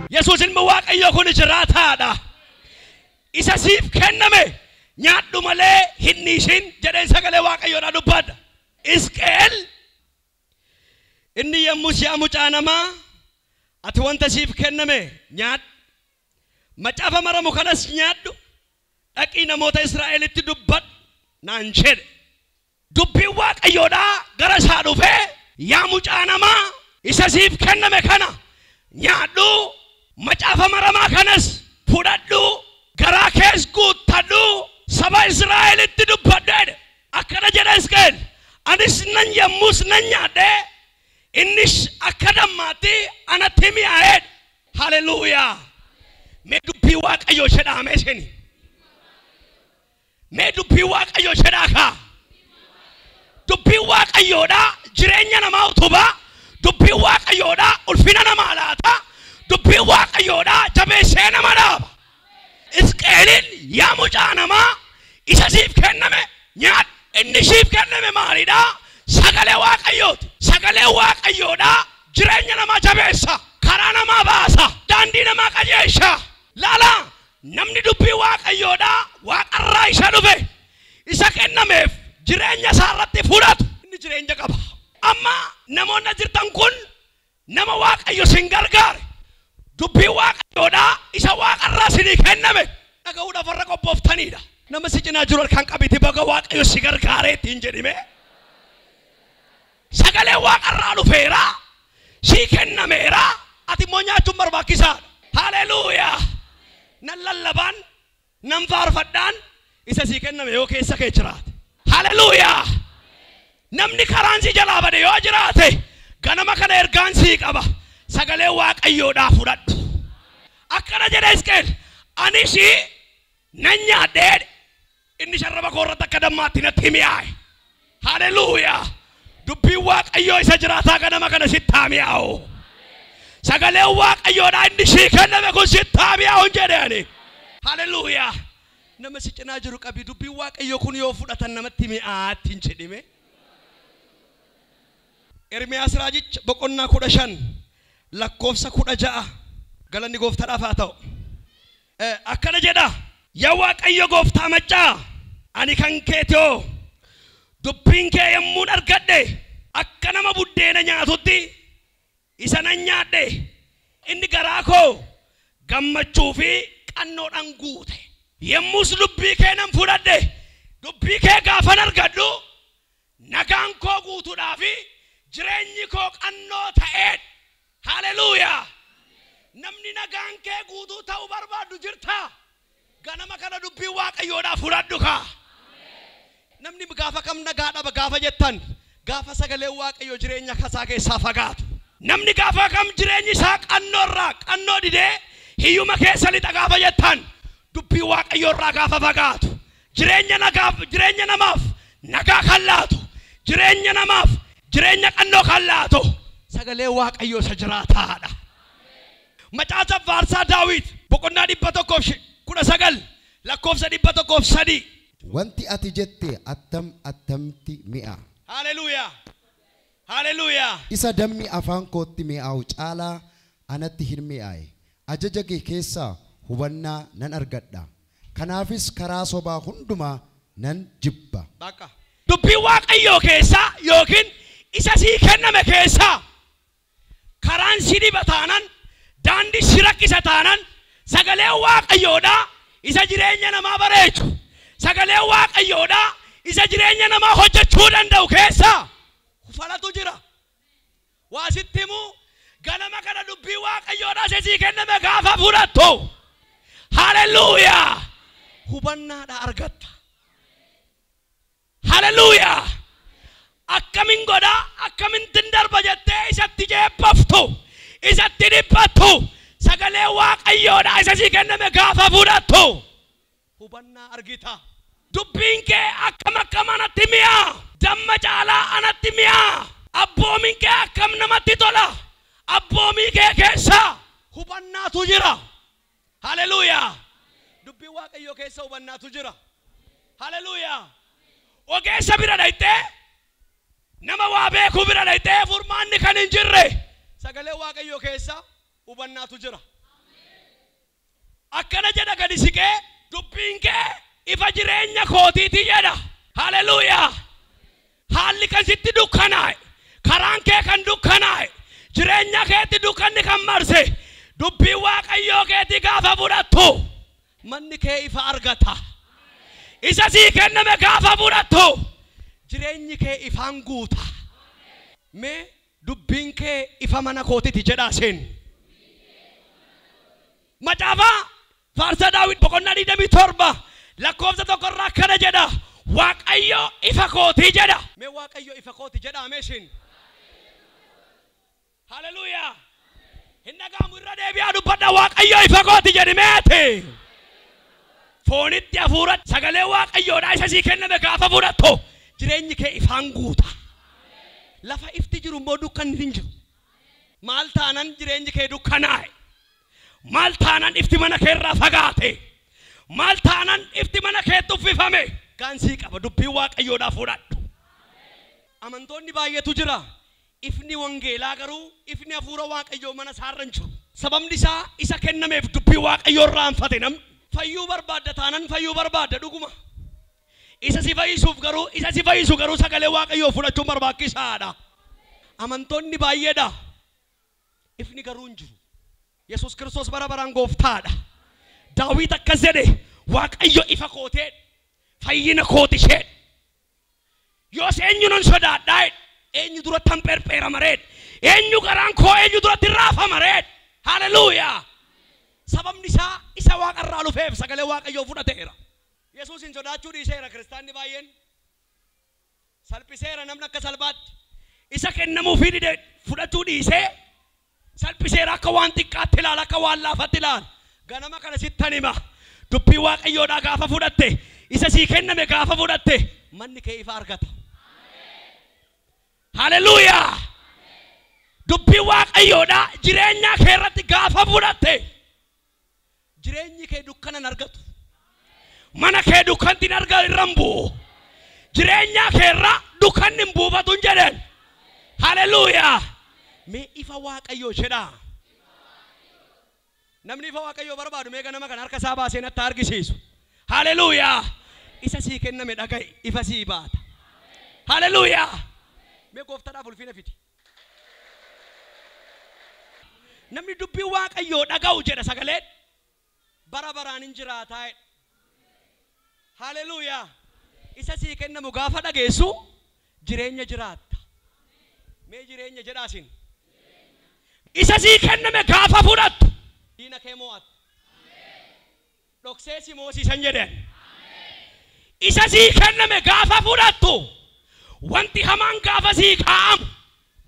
Yesuusin Waaqayyo kun jiraataadha. Isa siif kenname nyaadhu malee hin dhiisin jedhee sagalee Waaqayyoodhaa dubbata. Isqeel inni yommuu si'a mucaa namaa ati wanta siif kenname nyaadhu, macaafa maramu kanas nyaadhu, dhaqii namoota Israa'elitti dubbadhu naan jedhe. Dubbiin Waaqayyoodhaa gara isaa dhufee yaa mucaa namaa isa siif kenname kana nyaadhu, macaafa maramaa kanas fudhadhu, garaa kees guuttadhu, saba Israa'elitti dubbadhu. Akkana jedhe Isqeel, anis nan yommus nan nyaadhe innis akka dammaatti anatti mi'aa'edha. Haleluuyaa. Mee dubbii Waaqayyoo jedhaame isin. Mee dubbii Waaqayyoo jedhaakaa. Dubbii Waaqayyoodhaa jireenya namaa utubaa. Dubbii Waaqayyoodhaa ulfina namaa laata. Dubbii Waaqayyoodhaa jabeessee nama dhaaba. Isqeeliin yaa mucaa namaa isa siif kenname nyaadhu. Inni siif kenname maalidhaa? Sagalee Waaqayyooti. Sagalee Waaqayyoodhaa jireenya namaa jabeessa, karaa namaa baasa, daandii namaa qajeelcha. Laala namni dubbii Waaqayyoodhaa Waaqarraa isa dhufe isa kennameef jireenya isaa irratti fudhatu inni jireenya qaba. Amma namoonni jirtan kun nama Waaqayyo sin gargaare dubbii Waaqayyoodhaa isa Waaqarraa sinii kenname dhaga'uudhaaf warra qophooftaniidha. Nama si cinaa jiru kan qabite baga Waaqayyo si gargaaree ittiin jedhime. Sagalee Waaqarraa dhufeera, si kennameera, ati immoo nyaachuun barbaachisaadha. Haleluuyaa. Nan lallabaan, nan faarfadhaan isa si kenname yoo keessa kee jiraate. Haleluuyaa. Namni karaan si jalaa bade yoo jiraate ganama kana ergaan si qaba. Sagalee Waaqayyoodhaa fudhadhu. Akkana jedhe Isqeel, anis nan nyaadhee inni sharraba koo irratti akka dammaatti natti mi'aaye. Haleluuyaa. Dubbiin Waaqayyoo isa jiraataa ganama kana sitti haa mi'aawu. Sagalee Waaqayyoodhaa inni si kenname kun sitti haa mi'aawu jedhani. Haleluuyaa. Nama si cinaa jiru qabi dubbiin Waaqayyoo kun yoo fudhatan namatti mi'aatti hin jedhime. Ermiyaas raajicha boqonnaa 15 lakkoofsa 16 galanni gooftaadhaaf haa ta'u. Akkana jedha, yaa Waaqayyo gooftaa maccaa ani kan keetoo dubbiin kee yommuu argadhe akka nama buddeena nyaatutti isa nan nyaadhe inni garaa koo gammachuu fi qannoodhaan guute. Yommus dubbii kee nan fudhadhe dubbii kee gaafan argadhu nagaan koo guutuudhaa fi jireenyi koo qannoo ta'eedha. Haleluuyaa. Namni nagaan kee guutuu ta'uu barbaadu jirta. Ganama kana dubbii Waaqayyoodhaa fudhadhu kaa. Namni gaafa kam nagaa dhaba gaafa jettan gaafa sagalee Waaqayyoo jireenya kasaa keessaa fagaatu. Namni gaafa kam jireenyi isaa qannoorraa qannoo didee hiyyuma keessa lixa gaafa jettan dubbii Waaqayyoorraa gaafa fagaatu. Jireenya namaaf nagaa kan laatu, jireenya namaaf jireenya qannoo kan laatu sagalee Waaqayyoo isa jiraataadha. Macaafa faarsaa Daawit boqonnaa 119 lakkoofsa 103. Wanti ati jette attamti mi'a. Haleluuyaa. Haleluuyaa. Isa dammi afaan kootti mi'aawu caalaa anatti hin mi'aaye. Ajaja kee keessaa hubannaa nan argadha. Kanaafis karaa sobaa hundumaa nan jibba. Bakka. Dubbii Waaqayyoo keessaa yookiin isa sii kenname keessaa karaan si dhiba taanan, daandii si rakkisa taanan sagalee Waaqayyoodhaa isa jireenya namaa bareechu. Sagalee Waaqayyoodhaa isa jireenya namaa hojjechuu danda'u keessaa falatu jira. Waa sitti himu ganama kana dubbii Waaqayyoodhaa isa sii kenname gaafa fudhattu. Haleluuyaa. Hubannaadha argatta. Haleluuyaa. Akkamin godha akkamin darba jettee isatti jeebbaftu isatti dhiphattu sagalee Waaqayyoodhaa isa sii kenname gaafa fudhattu. Hubannaa argita. Dubbiin kee akkam anatti mi'aa. Damma caalaa anatti mi'aa. Abboomin kee akkam namatti tola. Abboomii kee keessaa hubannaatu jira. Haleluuyaa. Dubbii waaqayyoo keessa hubannaatu jira. Haleluuyaa. Ogeessa bira dhayxee nama waa beeku bira dhayxee furmaanni kan hin jirre sagalee waaqayyoo keessa hubannaatu jira. Akkana jedha gadi siqee dubbiin kee ifa jireenya kootiiti jedha. Haleluuyaa. Haalli kan sitti dukkanaa'e, karaan kee kan dukkanaa'e, jireenya keetti dukkanni kan marse dubbii waaqayyoo keetti gaafa fudhattu manni kee ifa argata. Isa sii kenname gaafa fudhattu jireenyi kee ifaan guuta. Mee dubbiin kee ifa mana kootiiti jedhaa seen. Macaafa Faarsa Daawit boqonnaa 27 lakkoofsa 1 irraa akkana jedha. Waaqayyo ifa kootii jedha. Mee waaqayyo ifa kootii jedha ameeshin. Haleluuyaa. Hin dhaga'amu irra deebi'aa dubbadha. Waaqayyo ifa kootii jedhi meeti. Foonitti hafuuratti sagalee waaqayyoodhaa isa sii kenname gaafa fudhattu jireenyi kee ifaan guuta. Lafa ifti jiru immoo dukkanni hin jiru. Maal taanan jireenyi kee dukkanaa'e? Maal taanan ifti mana kee irraa fagaate? Maal taanan ifti mana keetti uffifame? Gaansii qaba dubbii waaqayyoodhaa fudhadhu. Amantoonni baay'eetu jira. Ifni wangeelaa garuu ifni hafuura waaqayyoo mana isaarra hin jiru. Sababni isaa isa kennameef dubbii waaqayyoo irraa hanfate namni. Fayyuu barbaadda taanan fayyuu barbaadda dhuguma. Isa si fayyisu garuu sagalee waaqayyoo fudhachuun barbaachisaadha. Amantoonni baay'eedha. Ifni garuu hin jiru. Yesuus Kiristoos bara baraan gooftaadha. Daawit akkas jedhe waaqayyo ifa kootee fayyina kootishee. Yoos eenyuun sodaadhaa eenyu duratti han pherpheramareed eenyu garaan koo eenyu duratti raafamareed. Haleluuyaa. Sababni isaa isa waaqarraa dhufeef sagalee waaqayyoo fudhateera. Yesuus hin sodaachuu dhiiseera. Kiristaanni baay'een salphiseera namni akka salphaatti isa kennamuufii dide fudhachuu dhiisee salphiseera akka waan xiqqaatti ilaala akka waan laafaatti ilaala. Ganama kana sittan hima dubbii waaqayyoodhaa gaafa fudhatte isa sii kenname gaafa fudhatte manni kee ifa argata. Haleluuyaa. Dubbii waaqayyoodhaa jireenya kee irratti gaafa fudhatte jireenyi kee dukkanan argatu. Mana kee dukkanti hin irran bu'u. Jireenya kee irra dukkanni hin buufatu hin jedhan. Haleluuyaa. Mee ifa waaqayyoo jedhaa. Namni ifa waaqayyoo barbaadu mee ganama kan harka isaa baasee natti argisiisu. Haleluuyaa. Isa sii kenname dhaga'i ifa sii baata. Haleluuyaa. Mee gooftaadhaaf ulfina fidi. Namni dubbii waaqayyoo dhaga'u jedha sagaleen bara baraan hin jiraataa. Haleluuyaa. Isa sii kennamu gaafa dhageessu jireenya jiraatta. Mee jireenya jedhaasin. Isa sii kenname gaafa fudhattu diina kee mo'atta. Dhoksee si moosisan jedhan. Isa sii kenname gaafa fudhattu wanti hamaan gaafa sii kaa'amu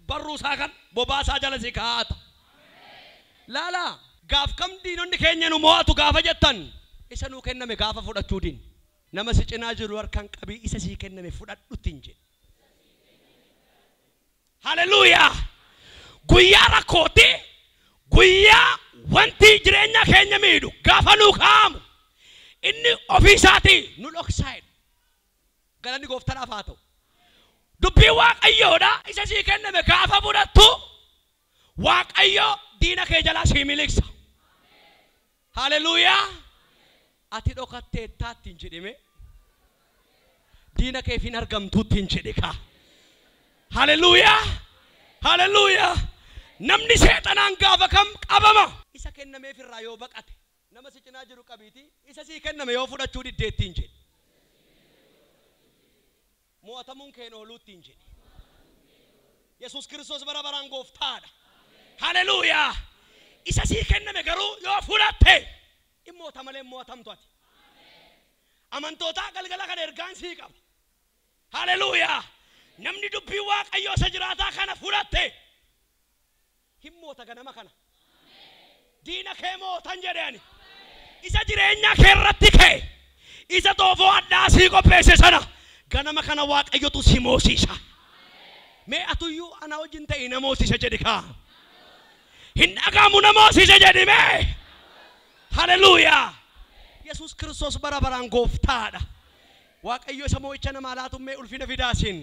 barruu isaa kan bobaa isaa jala sii kaa'ata. Laala gaaf kam diinonni keenya nu mo'atu gaafa jettan isa nuu kenname gaafa fudhachuu din. Nama si cinaa jiru harkaan qabii isa sii kenname fudhadhutti hin jedhe. Haleluuyaa. Guyyaa rakkooti guyyaa wanti jireenya keenya miidhu gaafa nuu kaa'amu inni ofii isaatii nu dhoksaa'edha. Galanni gooftaadhaaf haa ta'u. Dubbii waaqayyoodha isa sii kenname gaafa fudhattu waaqayyoo diina kee jalaa sii miliqsa. Haleluuyaa. Ati dhokattee taatti hin jedhime diina keef hin argamtuutti hin jedhe kaa. Haleluuyaa. Haleluuyaa. Namni seexanaan gaafa kam qabama isa kennameef irraa yoo baqate nama si cinaa jiru qabiiti isa sii kenname yoo fudhachuu diddeetti hin jedhe. Mo'atamuun keen ooluutti hin jedhe. Yesuus Kiristoos bara baraan gooftaadha. Haleluuyaa. Isa sii kenname garuu yoo fudhatte immoota malee mo'atamtu ati. Amantoota galgala kana ergaan sii qaba. Haleluuyaa. Namni dubbii waaqayyoo isa jiraataa kana fudhatte himmoota ganama kana. Diina kee mootan jedhani. Isa jireenya kee irratti kee isa toofoo addaa sii qopheesse sana ganama kana waaqayyotu si moosisa. Mee atuyyuu ana wajjin ta'e na moosisa jedhi kaa. hin dhagamu namoosise jedhime. Haleluuyaa. Yesuus Kiristoos bara baraan gooftaadha. Waaqayyo isa moo'icha namaa laatummee ulfina fidaasin.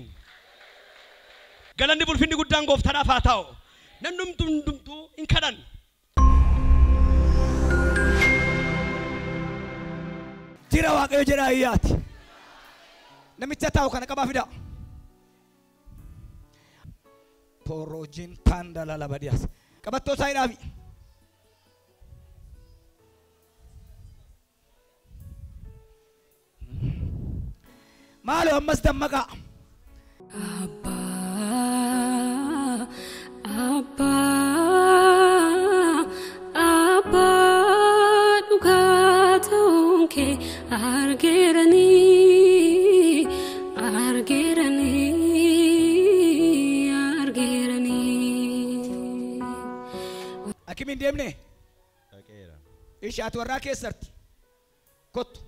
Galanni ulfinni guddaan gooftaadhaaf haa ta'u. Namni hundumtuu hin kadhan. Jira waaqayyo jedha ayyaati. Namicha taa'u kana qabaa fidaa. Porojin tandala labadias. Qabattoo isaa hidhaafi. Maaloo ammas dammaqaa. Abbaa dhugaa ta'uun kee argeeranii. Akimiin deemne? Ishaatu warraa keessatti kottu.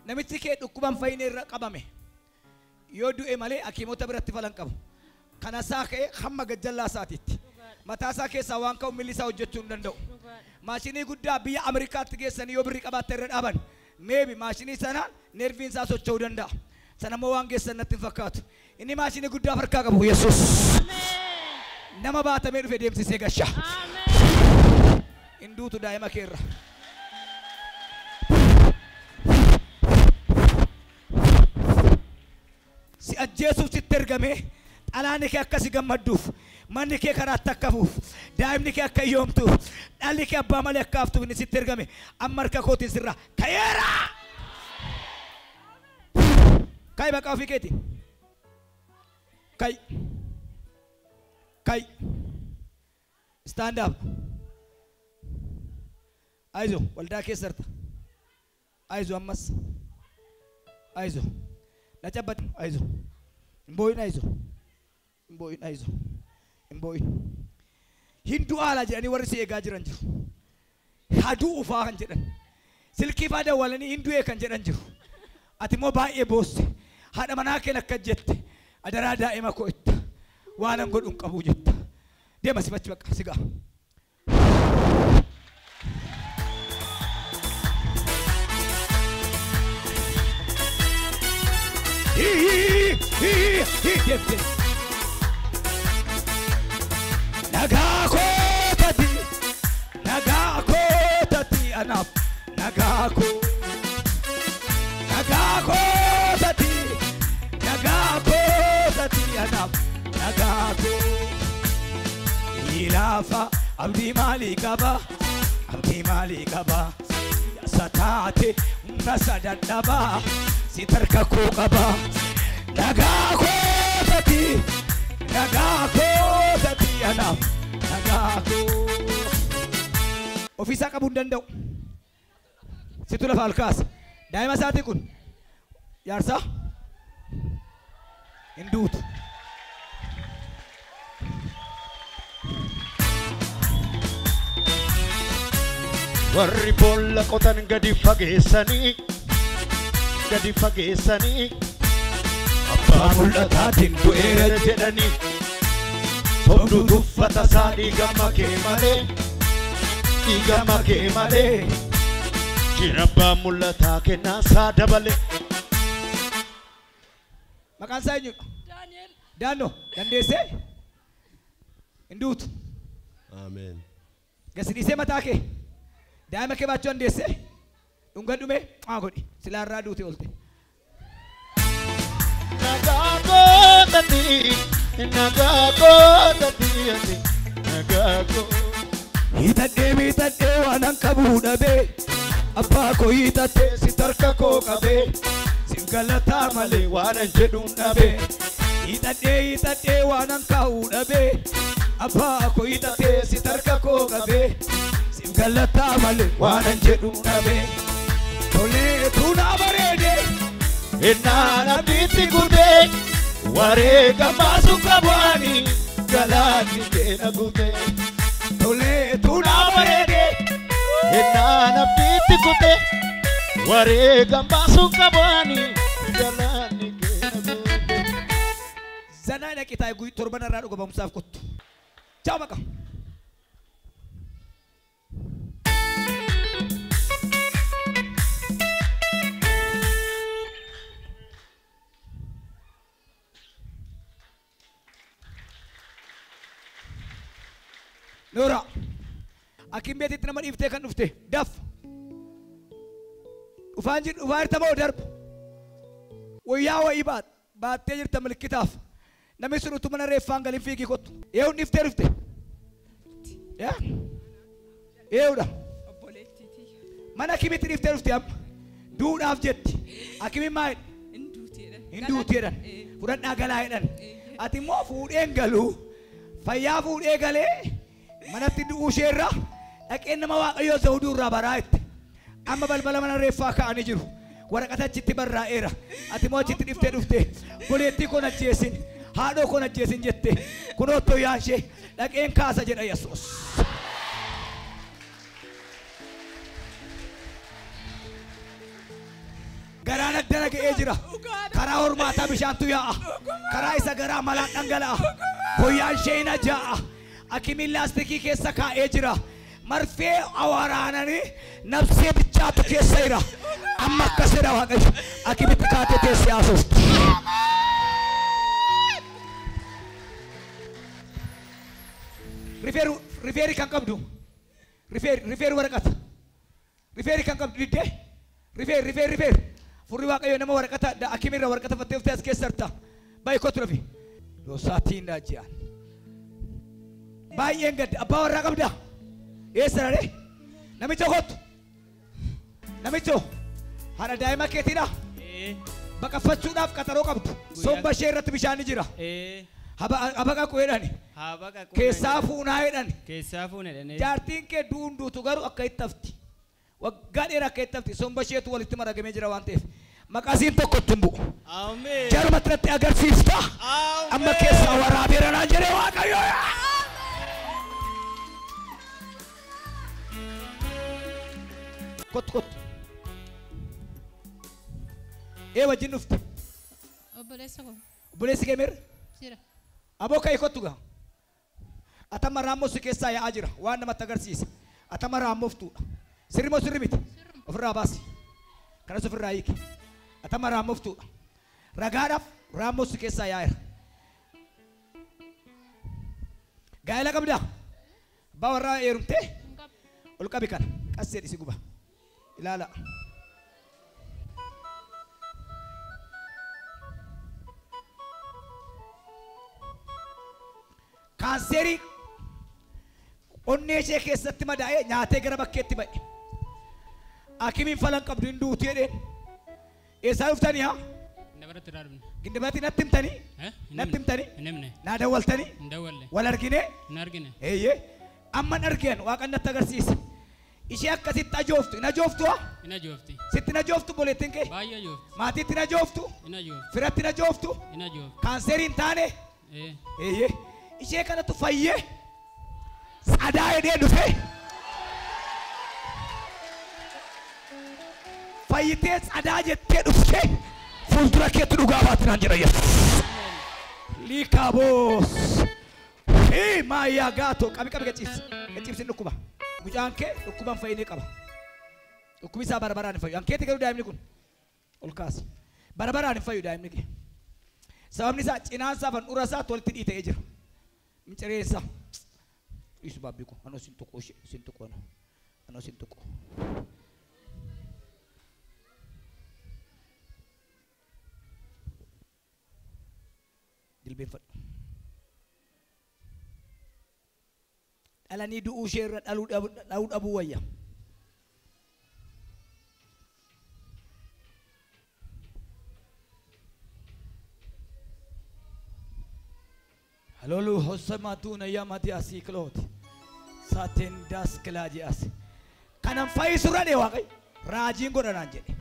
Namichi kee dhukkuban fayyina irra qabame yoo du'e malee hakiimota biratti falan qabu. Kana isaa ka'ee hamma gajjallaa isaatiitti mataa isaa keessaa waan ka'u milli isaa hojjechuu hin danda'u. Maashinii guddaa biyya Ameerikaatti geessanii yoo birrii qabaatte irra dhaaban meebi maashinii sanaan neerviin isaa socho'uu danda'a. Sanammoo waan geessan natti hin fakkaatu. Inni maashinii guddaa harkaa qabu Yesuus. Nama baatamee dhufe deemsisee gashaa. Hinduutu daa'ima keerra. Si ajjeesuuf sitti ergame dhalaanni kee akka si gammadduuf manni kee karaatti akka fuuf daa'imni kee akka hiyyoomtuuf dhalli kee abbaa malee akka haftuuf inni sitti ergame amma harka kootiin sirraa ka'eera. Kai maqaa ofii keeti. Kai. Stand up. Aizo waldaa keessarta. Aizo ammas. Aizo. Na cabbat aizo. Imboyin aizo. Imboyin. Hindu ala jedhanii warri si eegaa jiran jiru. Haduu ufaa kan jedhan. Silkii faa dawwalanii hinduu kan jedhan jiru. Ati immoo baay'ee boosse. Haadha manaa keen akka jette adaraa daa'ima koo itta waan an godhuun qabu jetta. Deema sifachi bakka sigaa. Nagaa kootati anaaf nagaa kootati anaaf nagaa koo. Ilaafa abdii maalii qaba sataate nasa dadhaba si tarka koo qaba. Nagaa kootati anaaf nagaa koo. Ofiisaa qabuu hin danda'u. Situ lafa halkaasa. Daa'ima isaati kun jaarsaa hin duutu. Warri boolla qotan gadi fageessanii abbaa mul'ataatiin du'eera jedhanii sobduu tuffata isaa dhiiga makee malee jira abbaa mul'ataa kennaa isaa dabale. Maqaan isaa eenyudha? Daannoo dandeessee hin duutu. Ameen. Gasi dhiisee mataa kee daa'ima kee baachuu dandeessee dhungan dhumee maa godhi silaa irraa duute oolte. Nagaa kootati nagaa koo. Hiitadhee waan an qabuu dhabee abbaa koo hiitattee si tarka koo qabee siif galataa malee waan an jedhuun dhabee. Hiitadhee waan an kaa'uu dhabee abbaa koo hiitattee si tarka koo qabee siif galataa malee waan an jedhuun dhabee. Tolee tuunaa bareedee Innaan abdiitti kutee wareega baasu qabaanii galaanni keena kutee. Tolee tuunaa bareedee Innaan abdiitti kutee wareega baasu qabaanii galaanni keena kutee. Sana na kita torban na rado gabam saf kottu. Ciao maka. Nora. Akim betit naman ifte kan ufte. Daf. Ufanjin ufar tamo darb. Waya wa ibad. Baatee jirta malikitaaf namni sun utuma naree faangalin fiigii kottu eewu niftee dhufte yaa eewudha mana akimitti niftee dhufte amma duudhaaf jetti akimi maal hinduuteedhan fudhadhaa galaa jedhan ati immoo fuudheen galuu fayyaa fuudhee galee manatti du'uu isheerra dhaqeen nama waaqayyoo zawuduu irraa baraa itti amma balbala mana reeffaa ka'anii jiru waraqata achitti barraa'eera ati moo achitti dhiftee dhufte boleettii kun ajjeesin haadhoo kun ajjeesin jette kunootto yaashee dhaqeen kaasa jedha Yesuus. Garaan addana ga'ee jira karaa hormaataa bishaantu yaa'a karaa isa garaa malaan dhangala'a hoyyaan ishee hin ajaa'a akimiin laastikii keessa kaa'ee jira marfee awaraananii nafsee bichaatu keessa jira. Amma akkasidha waaqayyo akimitti kaatee teessee haasoftu. Rifeeri kan qabdu rifeeri waraqata rifeeri kan qabdu diddee rifeeri furri waaqayyo nama waraqata akimirra waraqata fattee ufte as keessarta baay'ee kottu rafi doosaatiin daajjiyaan baay'een gadda abbaa warraa qabda eessarare namicha kottu namicho hana daa'ima keetiidha baqaffachuudhaaf qaxaroo qabdu somba ishee irratti bishaan jira habaqa qoodhani keessaa fuunaa jedhani jaartiin kee duunduutu garuu akka itti hafti waggaa dheeraa akka itti hafti somba isheetu walitti maragamee jira waan ta'eef maqaasiin tokko ittiin bu'u jarumatti irratti agarsiifta amma keessaa waraabeera naan jedhee waaqayyo kottu wajjin dhufte obboleessi kee mirra aboo ka'e kottu gaa atama raammoo si keessaa yaa'aa jira waan namatti agarsiisa atama raammooftuudha sirri moo sirri miti ofirraa baasi kanas ofirraa hiiki atama raammooftuudha ragaadhaaf raammoo si keessaa yaa'eera gaa'ela qabdaa abbaa warraa heerumtee ol qabi kana qassee dhisi guba ilaala kaanseerii onnee ishee keessatti madaa'ee nyaatee gara bakkeetti ba'e akimiin falan qabdu hin duutu jedheen eessaa dhuftanii haa gindabatti natti himtanii naa dawwaltanii wal arginee eeyyee amman argeen waaqan natti agarsiise ishee akkasitti ajooftu hin ajooftu haa sitti hin ajooftu boleettiin kee maatiitti hin ajooftu firatti hin ajooftu kaanseerii hin taane eeyyee ishee kanatu fayyee sadaa edee dhufe fayyitee sadaa jettee dhufte fuuldura keetti dhugaa baatinaan jedha Yesuus liikaaboos maayaa gaatoo qabi gaciibsin dhukkuba mucaan kee dhukkuban fayyinee qaba dhukkubi isaa barabaraan hin fayyu ankeetti garuu daa'imni kun ol kaasi barabaraan hin fayyu daa'imni kee sababni isaa cinaan isaa fi handhuura isaa walitti dhiita'ee jira Minceresa. Isu babiku. Ano sintuko ano. Ano sintuko. Dilbin fat. Alani du usher Daud Abu Waya. Lolu hosamatuna yamati asiklot saten das kelaji as kanam faisura de waqay rajin godanan jede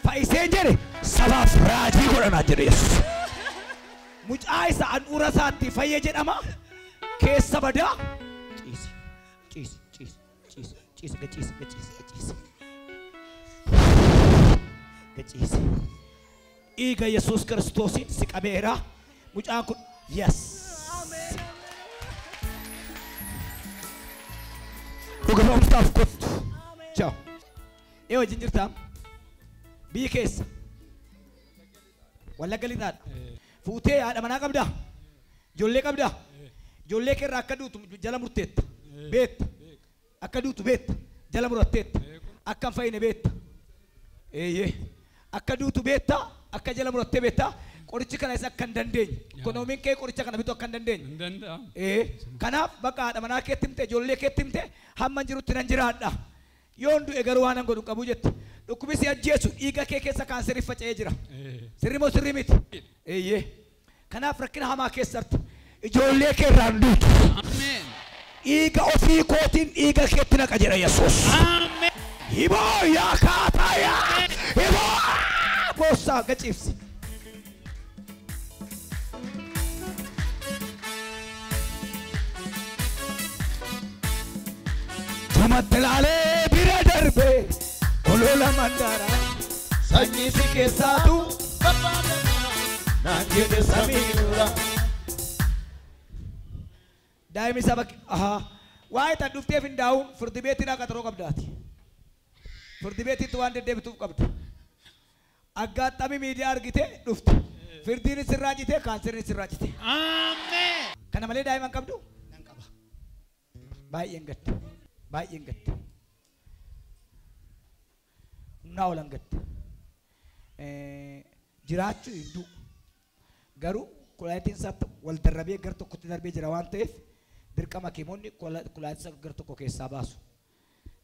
faise jede sabaf raji godanan jede mucaisa an urasati faye jedama keessa bada cis dhiiga Yesuus Kiristoosiin si qabeera. Mucaan kun yes. Dhugafamuudhaaf kottu. Ciao. Ee wajjin jirtaa? Biyyi keessa. Wallagga lixaadha. Fuutee haadha manaa qabdaa? Ijoollee qabdaa? Ijoollee kee irraa akka duutu jala murteetta. Beetta. Akka duutu beetta. Jala muratteetta. Akka hin fayyine beetta. Eeyyee. Akka duutu beetta. Akka jala murattee beetta. Qorichi kana isa akka hin dandeenye. Ikoonomiin kee qoricha kana bituu akka hin dandeenye. Kanaaf bakka haadha manaa keetti himte ijoollee keetti himte hamma jirutti nan jiraadha. Yoon du'e garuu waan godhu qabu jette. Dhukkubni si ajjeesu dhiiga kee keessa kaanserii faca'ee jira. Sirri moo sirri miti? Eeyyee. Kanaaf rakkina hamaa keessatti ijoollee kee irraan duutu. Dhiiga ofii kootiin dhiiga keetti naqa jedha Yesuus. Hiboo yaa kaataa yaa. Hiboo boossaa gaciibsi. Tumattilaalee bira darbee olola mandaaraa sanyii si keessaatu naan jedhe samiirra. Daa'imni saba waa'ee tan dhufteef hin daa'uun firdi beetiin akka taroo qabdaati. Firdi beetiitti waan deddeebituuf qabda. Aggaattamii miidiyaa argite dhufte. Firdiin sirraa cite kaanseeriin sirraa cite. Kana malee daa'ima qabdu? Nan qaba. Baay'een gadda. Baay'een gadda. Humnaa oolan gadda. Jiraachuu hin du'u. Garuu kulaayitiin isaa wal darrabee gar tokkotti darbee jira waan ta'eef dirqama keemonni kulaayitii isaa gar tokko keessaa baasu.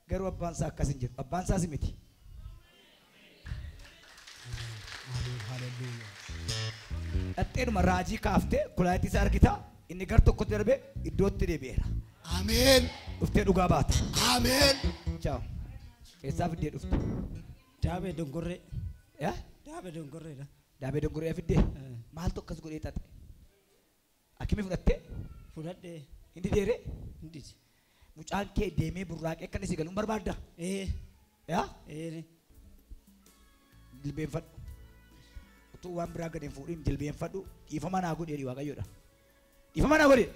Garuu abbaan isaa akkas hin jiru. Abbaan isaas miti. Dhatteenuma raajii kaaftee kulaayitii isaa argita. Inni gar tokkotti darbee iddootti deebi'eera. Ameen. Dhuftee dhugaa baata. Ameen. Ciao. Keessaa fiddee dhufte. Daabee dongorree. Yaa? Daabee dongorreedha. Daabee dongorree fiddee. Maaltu akkas godhee xaxe? Akkamii fudhattee? Fudhadhee. Hindi deeree? Hinditi. Mucaan kee deemee burraaqee akka inni si galuun barbaadda? Yaa? Jilbeenfadhu. Utuu waan biraa gadi hin fuudhin jilbeenfadhu. Dhiifama naa godhee Waaqayyoodha. Dhiifama naa godhee.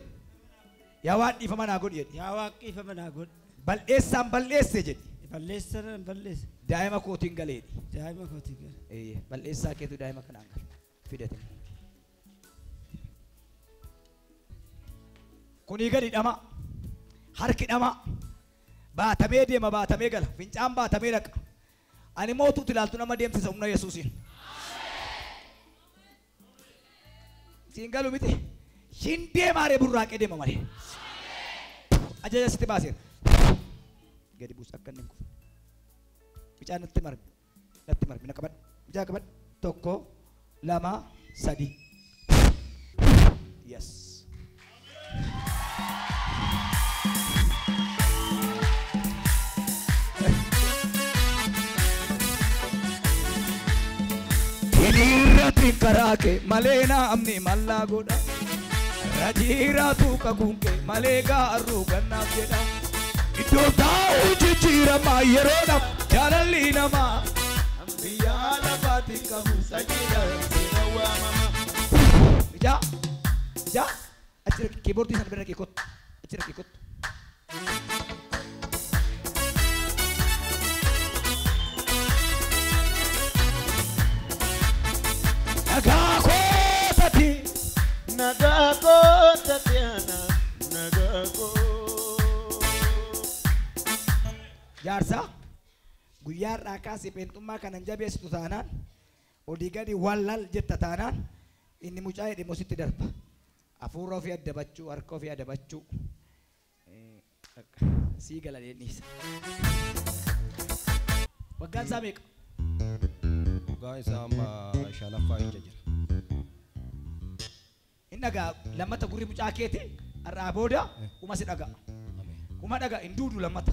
Yaa waan dhiifama naa godhee. Yaa Waaqni dhiifama naa godhe. Bal'eessaan bal'eesse jedhi. Balleessaan balleesse. Daa'ima kootiin galeedhi. Daa'ima kootiin gale. Bal'eessaa keetu daa'ima kanaan gale. Fidate. Kunii gadi dhama. Harki dhama. Baatamee deema baatamee gala. Fincaan baatamee dhaqa. Ani mootuutti ilaaltu nama deemsisa humna Yesuusiin. Siin galu miti. Shin deemaaree burraaqee deema malee. Ajaja sitti baaseera. Gadi buusa akka inni hin kufu. Bicaan natti marmi. Natti marmi na qabadhu. Bicaa qabadhu. Tokko, lama, sadi. Yes. Hiriirratti karaa kee malee naamni mallaa godha. Rajiiraatu kakuunke malee gaaruu gannaaf jedha. Iddoo taa'u jijjiiramaa yeroodhaaf jaalalli namaa. Biyyaa lafaatiin qabu sajjida seera waamama. Ijaa achi rakki kiiboordii sana bira rakki kottu. Achi rakki kottu. Nagaa kootati. Nagaa kootati ana nagaa koo. Jaarsaa guyyaa irraa kaasee peentummaa kanan jabeessitu taanaan olii gadi wallal jetta taanaan inni mucaa jedhe mositti darba. Hafuura ofii addabachuu, harka ofii addabachuu. Sii gala deemnisa. Waggaan isaa meeqa? Waggaa isaa amma shanaffaa ija jira. Inni dhagaa lammata gurri mucaa keeti har'aa booda kuma si dhagaa. Kuma dhagaa hin duudu lammata.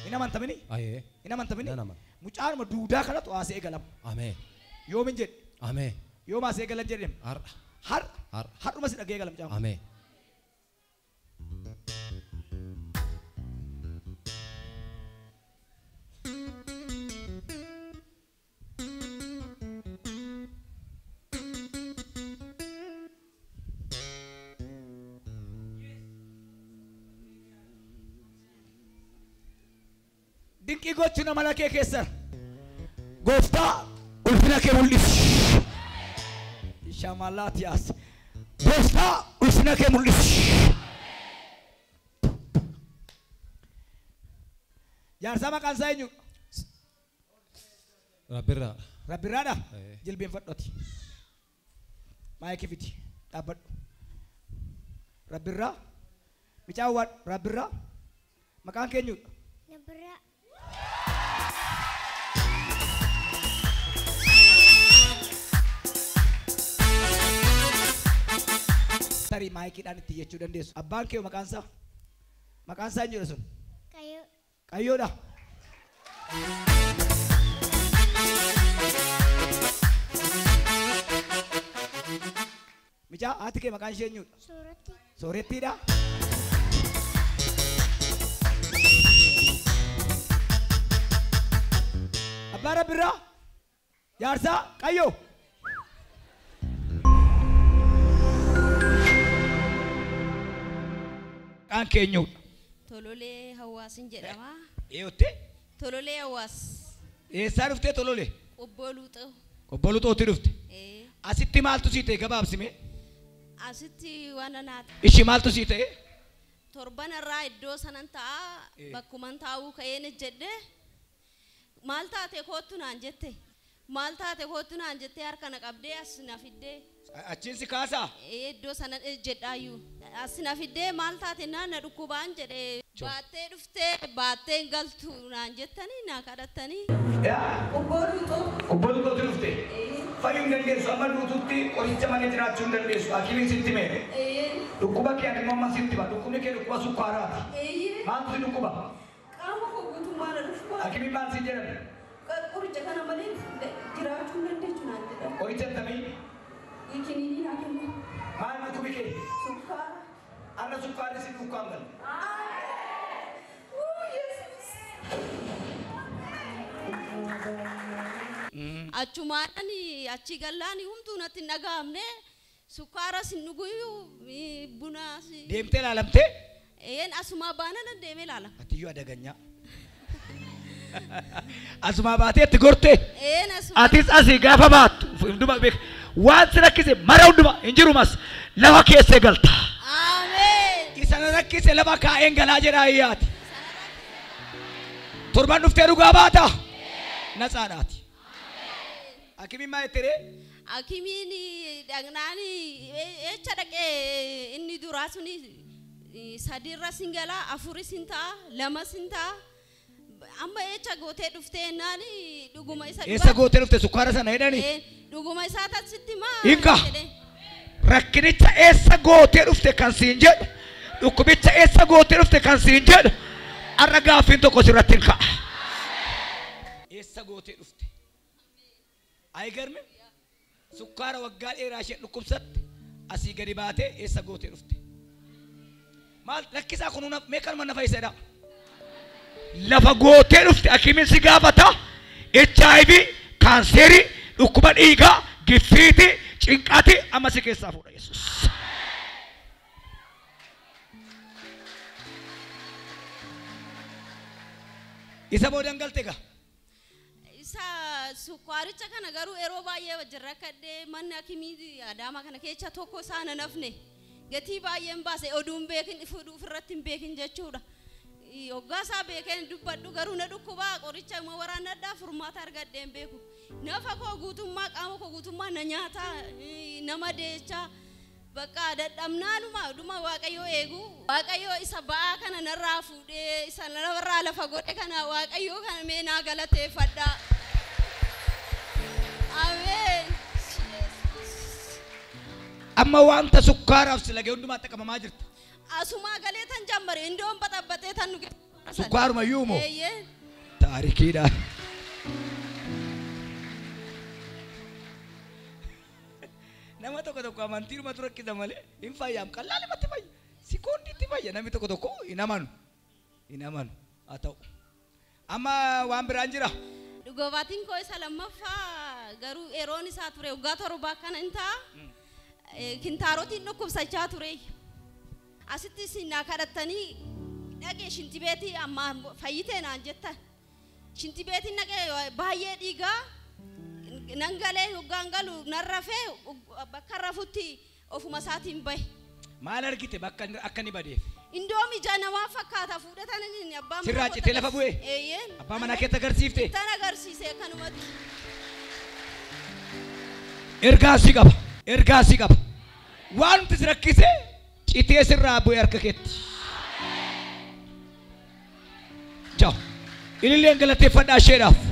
Ina mantamini? Ayee. Ina mantamini? Nama. Mucaanuma duudaa kanatu haasee eegalama. Amee. Yoomin jedhe? Amee. Yoom haasee eegalan jedhem? Har'a. Har'uma si dhagee eegala mucaan. Amee. dinqii gochuu nama lakee keessan gooftaa ulfina kee mul'isi shamallaati as gooftaa ulfina kee mul'isi jaarsaa maqaan isaa eenyu Rabbirraa. Rabbirraadha jilbeenfadhooti maayikii fiti dhaabbadhu Rabbirraa micaawwan Rabbirraa maqaan keenyu Rabbirraa tarii maayikiidhaan itti jechuu dandeessu abbaan kee maqaan isaa eenyudha sun Qayyoo qayyoodha micaa haati kee maqaan ishee eenyudha Suuratti soorettiidha abbaa Rabbirraa jaarsaa qayyoo maqaan keenyudha Tololee Hawaasin jedhama. eeyotte Tololee Hawaas. eessaa dhuftee tolole Obbooluuxoo. obboluu xootti dhufte Eh. asitti maaltu sii ta'e gabaabsime Asitti waan naata. ishii maaltu sii ta'e Torban irraa iddoo sanan ta'a. Bakkuman taa'uu ka'een jedhe. Maal taate kootu naan jette. Maal taate kootu naan jettee harka na qabdee as na fiddee. achiin si kaasaa Iddoo sana jedhaayyuu. As na fiddee maal taate naan na dhukkubaan jedhee. Baattee dhuftee baattee galtu naan jettanii na kadhattanii. obboluu xootti dhufte fayyuu hin dandeessu amma duututti qoricha malee jiraachuu hin dandeessu hakimiin sitti mee dhukkuba kee ati mamma sitti ba dhukkubni kee dhukkuba sukkaaraati maaltu si dhukkuba Qaama koo guutummaa na dhufu. hakimiin maal si jedhan Qoricha kana malee jiraachuu hin dandeessu naan jedhan. qoricha akkamii Kiniinii naa kennu. maal dhukkubi kee Sukkaara. anna sukkaarri si dhukkaan galu Achumaan achi gallaan humtuu natti hin dhaga'amne sukkaara sin dhuguyyuu buna deemtee laalamtee een asuma baana nan deemee laala. atiyyuu adaganyaa asuma baatee itti gorte Een asuma atis asii gaafa baattu hunduma beek waan si rakkise mara hunduma hin jirumas lafa keessee galta Ameen. isa na rakkise lafa kaa'een galaa jedha ayyaati torban dhuftee dhugaa baata natsaadhaati hakimiin maa jettere Akimiin dhagnaan echa dhaqee inni duraa suni sadiirra sin galaa afurii sin ta'a lama sin ta'a. Amma echa gootee dhuftee naan dhuguma isa eessa gootee dhufte sukkaara sana jedhani dhuguma isaa taasisti maa Hiika. rakkinicha eessa gootee dhufte kan siin jedhu dhukkubicha eessa gootee dhufte kan siin jedhu arra gaaffiin tokko sirratti hin ka'a eessa gootee dhufte ayi garme sukkaara waggaa dheeraa ishee dhukkubsatte asii gadi baatee eessa gootee dhufte maal rakkisaa kun mee kanuma na fayyisedha lafa gootee dhufte hakimiin si gaafata HIV kaanseerii dhukkuba dhiigaa giffiiti cinqaati amma si keessaa fuudha Yesuus isa boodan galte gaa isa sukkaaricha kana garuu yeroo baay'ee wajjirra kadhee manni akimii adaama kana keessa tokko isaan nafne gatii baay'een baase oduun beekin fuudhuuf irratti hin beekin jechuudha. Hoggaa isaa beekeen dubbadhu garuu na dhukkubaa qoricha immoo waraanadhaa furmaata argadheen beeku. Nafa koo guutummaa qaama koo guutummaa na nyaata nama deecha bakka dadhabnaanuma dhuma waaqayyoo eegu waaqayyoo isa ba'aa kana narraa fuudhee isa narraa lafa godhe kana waaqayyoo kana mee naa galateeffadha. Ameen. amma wanta sukkaaraaf si lagee hundumaa xaqamamaa jirta Asuma galee tan jammare indoon baxabbatee tan nuge. sukkaaruma yuumo Eeyyee. taarikiidha nama tokko tokko amantiiruma turakkisa malee hin fayyaam qallaalimatti fayya sekoondiitti fayya namni tokko tokko hin amanu haa ta'u amma waan biraan jira Dhugaatiin koo isa lammaffaa garuu yeroon isaa ture waggaa torbaa kana hin ta'a. Kintaarotiin dhukkubsachaa ture. Asitti sinaa kadhattanii dhaqee shintibeetii amma fayyitee naan jettan. shinti beetiin naqee baay'ee dhiigaa nangalee hoggaan galu narrafee bakka rafutti ofuma isaatiin bahe. Maal argite bakka akka ni badeef? Indoomi ija namaa fakkaata fuudhatan abbaa Sirraa citee lafa bu'ee? Eeyyeen. Abbaa manaa keetti agarsiifte? Tan agarsiisee kanumatti. Ergaasi qaba. Ergaasi qaba. Waan nuti rakkise citee sirraa bu'ee harka keetti. Ciao. Ililleen galateeffadhaa isheedhaaf.